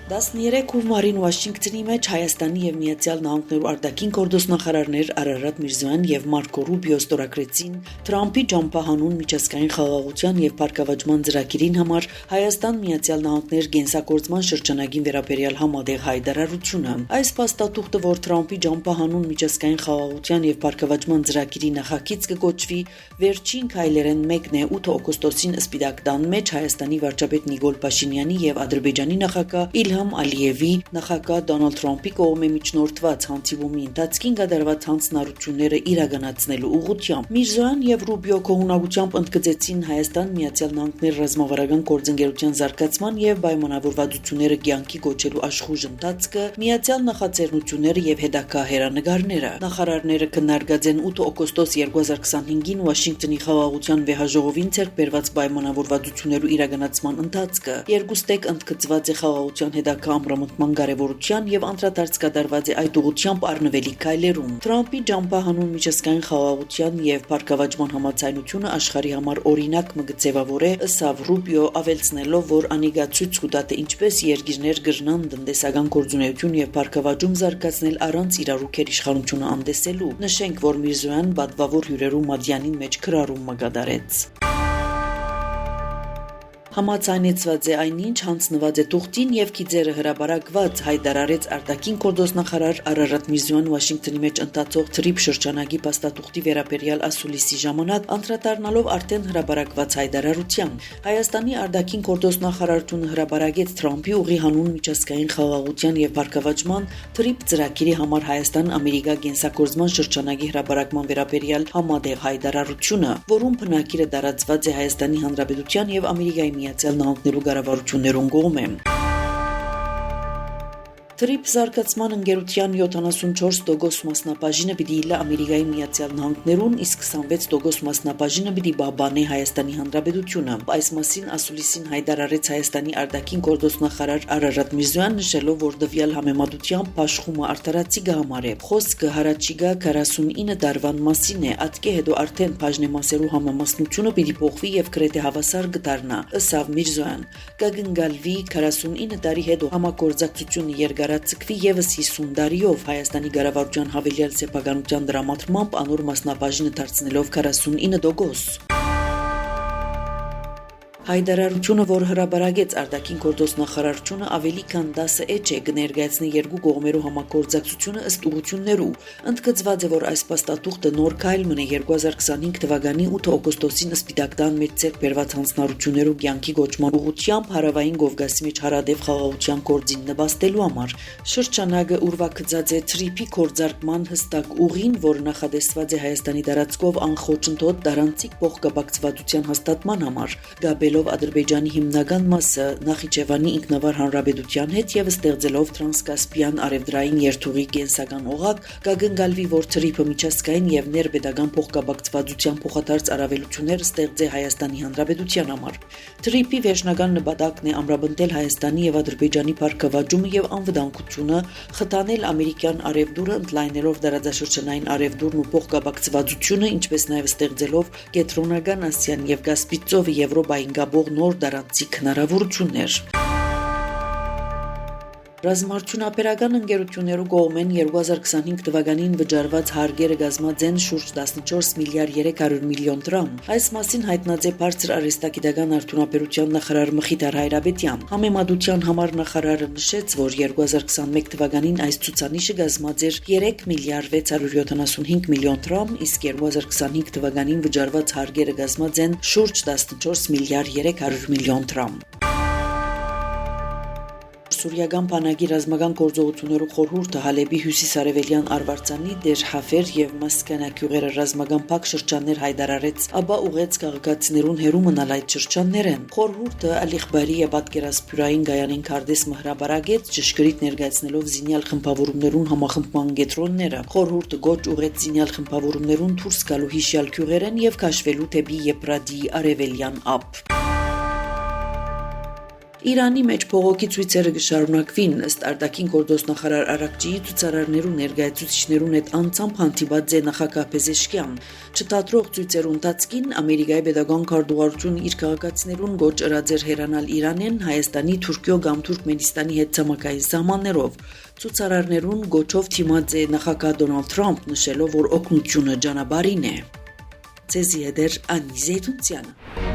13 հունվարին Վաշինգտոնի մեջ Հայաստանի եւ Միացյալ Նահանգներու արտաքին գործոստնախարարներ Արարատ Միրզոյան եւ Մարկո Ռուբիո ստորագրեցին Թրամփի ճամփահանուն միջազգային խաղաղության եւ բարգավաճման ծրագիրին համար Հայաստան-Միացյալ Նահանգներ գենսագործման շրջանագին վերաբերյալ համատեղ հայտարարությունը։ Այս փաստաթուղթը, որ Թրամփի ճամփահանուն միջազգային խաղաղության եւ բարգավաճման ծրագիրի նախագիծ կոչվի, վերջին քայլերեն մեկն է 8 օգոստոսին Սպիտակ տան մեջ Հայաստանի վարչապետ Նիկոլ Փաշինյանի եւ Ադրբեջանի նախագահ Իլհամ Ալիևի նախագահ Դոնալդ Թրամփի կողմէ միջնորդված հանդիպումի ընթացքին կատարված հանձնարարությունները իրականացնելու ուղղությամբ Միրզոյան եւ Ռուբիո կողմնակությամբ ընդգծեցին Հայաստան-Միացյալ Նահանգներ ռազմավարական գործընկերության զարգացման եւ պայմանավորվածությունները կյանքի կոչելու աշխուժ ընթացքը, միացյալ նախաձեռնությունները եւ հետագա հերանեկարները։ Նախարարները քննարկած են 8 օգոստոս 2025-ին Վաշինգտոնի խաղաղության վեհաժողովին ցերկ բերված պայմանավորվածություններու իրականացման ընթացքը։ Երկուստեք ընդգծված է խաղաղության հետագա ամրամտման կարևորության եւ անդրադարձ կատարված է այդ ուղղությամբ առնվելիք քայլերում։ Թրամփի ճամփահանուն միջազգային խաղաղության եւ բարգավաճման համաձայնությունը աշխարհի համար օրինակ մը գծեվավորե ըսավ Ռուբիո ավելցնելով, որ անիգա ցույց կտա թե ինչպես երկիրներ կրնան տնտեսական գործունեություն եւ բարգավաճում զարգացնել առանց իրարուքեր իշխանությունը անդեսելու։ Նշենք, որ Միրզոյան բադվավոր հյուրերու մադյանին մեջ քրարում մը կատարեց։ Համաձայնեցված է այնինչ հանձնված է թուղթին եւ գիծերը հրաբարակված հայտարարեց արտաքին գործոստնախարար Արարատ Միրզոյան Վաշինգտոնի մեջ ընթացող թրիփ շրջանագի փաստաթուղթի վերաբերյալ ասուլիսի ժամանակ անդրադառնալով արդեն հրաբարակված հայտարարության Հայաստանի արտաքին գործոստնախարարությունը հրաբարակեց Թրամփի ուղի հանուն միջազգային խաղաղության եւ բարգավաճման թրիփ ծրագիրի համար Հայաստան-Ամերիկա գենսագործման շրջանագի հրաբարակման վերաբերյալ համատեղ հայտարարությունը, որում բնակիրը տարածված է Հայաստանի Հանրապետության եւ Ամերիկայի Միացյալ Նահանգներու կառավարություններուն կողմէ։ Թրիփ զարգացման ընկերության 74% մասնաբաժինը պիտի իլա Ամերիկայի Միացյալ Նահանգներուն, իսկ 26% մասնաբաժինը պիտի բաբանե Հայաստանի Հանրապետությունը։ Այս մասին ասուլիսին հայտարարեց Հայաստանի արտաքին գործոստնախարար Արարատ Միրզոյան, նշելով, որ դվյալ համեմատությամբ աշխումը արդարացի կհամարե։ Խոսքը հարաճիգա 49 տարվան մասին է, ատկե հետո արդեն բաժնեմասերու համեմասնությունը պիտի փոխվի եւ գրեթե հավասար կդառնա, ըսավ Միրզոյան։ Կգնգալվի 49 տարի հետո համագործակցությունը Գարացկվի եւս 50 տարիով Հայաստանի կառավարության հավելյալ սեփականության դրամատրմամբ անոր մասնաբաժինը դարձնելով 49%։ Հայտարարությունը, որ հրաբարակեց արտաքին գործոստնախարարությունը, ավելի քան 10 էջ է կներկայացնի երկու կողմերու համագործակցությունը ըստ ուղղություններու։ Ընդգծված է, որ այս փաստաթուղթը նոր քայլ մնե 2025 թվականի 8 օգոստոսին Սպիտակ տան մեջ ցերկ բերված հանձնարարություններու կյանքի կոչման ուղղությամբ Հարավային Կովկասի մեջ հարադեպ խաղաղության գործին նպաստելու համար։ Շրջանագը ուրվագծած է թրիփի կորձարկման հստակ ուղին, որ նախադեсված է Հայաստանի տարածքով անխոչընդոտ տարանցիկ փոխկապակցվածության հաստատման համար։ Ադրբեջանի հիմնական մասը Նախիջևանի ինքնավար հանրապետության հետ եւ ստեղծելով տրանսկասպիան արևդրային երթուղի կենսական օղակ, կգնգալվի, որ թրիփը միջազգային եւ ներպետական փոխկապակցվածության փոխադարձ առավելություններ ստեղծե Հայաստանի Հանրապետության համար։ Թրիփի վերջնական նպատակն է ամրապնդել Հայաստանի եւ Ադրբեջանի բարգավաճումը եւ անվտանգությունը, խթանել ամերիկյան արևդուրը, ընդլայնելով դարաձաշրջանային արևդուրն ու փոխկապակցվածությունը, ինչպես նաեւ ստեղծելով Կենտրոնական Ասիան եւ Կասպից ծովը Եվրոպային գաբող նոր տարածիկ հնարավորություններ։ Ռազմաարդյունաբերական ընկերություններու կողմեն 2025 թվականին վճարված հարկերը կազմած են շուրջ 14 միլիարդ 300 միլիոն դրամ։ Այս մասին հայտնած է բարձր արհեստագիտական արդյունաբերության նախարար Մխիթար Հայրապետյան։ Համեմատության համար նախարարը նշեց, որ 2021 թվականին այս ցուցանիշը կազմած էր 3 միլիարդ 675 միլիոն դրամ, իսկ 2025 թվականին վճարված հարկերը կազմած են շուրջ 14 միլիարդ 300 միլիոն դրամ։ Սուրիական բանակի ռազմական գործողություններու խորհուրդը Հալեբի հյուսիսարևելյան Արվարձանի, Դեր Հաֆեր եւ Մասկանա գյուղերը ռազմական փակ շրջաններ հայտարարեց, ապա ուղեց քաղաքացիներուն հերու մնալ այդ շրջաններեն։ Խորհուրդը Ալիխբարիա պատկերասփյուրային գայանին քարտեզ մհրաբարագեց, ճշգրիտ ներկայացնելով զինյալ խմբավորումներուն համախմբման կետրոնները։ Խորհուրդը գոչ ուղեց զինյալ խմբավորումներուն դուրս գալու հիշյալ գյուղերեն եւ քաշվելու դեպի Եփրադի արևելյան ափ։ Իրանի մեջ փողոքի ցույցերը կշարունակվին, ըստ արտաքին գործոստնախարար Արաքչիի ցուցարարներու ներկայացուցիչներուն հետ անցամբ հանդիպած է նախագահ Փեզեշքյան։ Չթատրող ցույցերու ընթացքին Ամերիկայի պետական քարտուղարությունը իր քաղաքացիներուն գոչ ըրած էր հեռանալ Իրանեն, Հայաստանի, Թուրքիո կամ Թուրքմենստանի հետ ցամաքային սահմաններով։ Ցուցարարներուն գոչով թիմած է նախագահ Դոնալդ Թրամփ, նշելով, որ օգնությունը ջանաբարին է։ Ցեզի հետ Անի Զեյթունցյանը։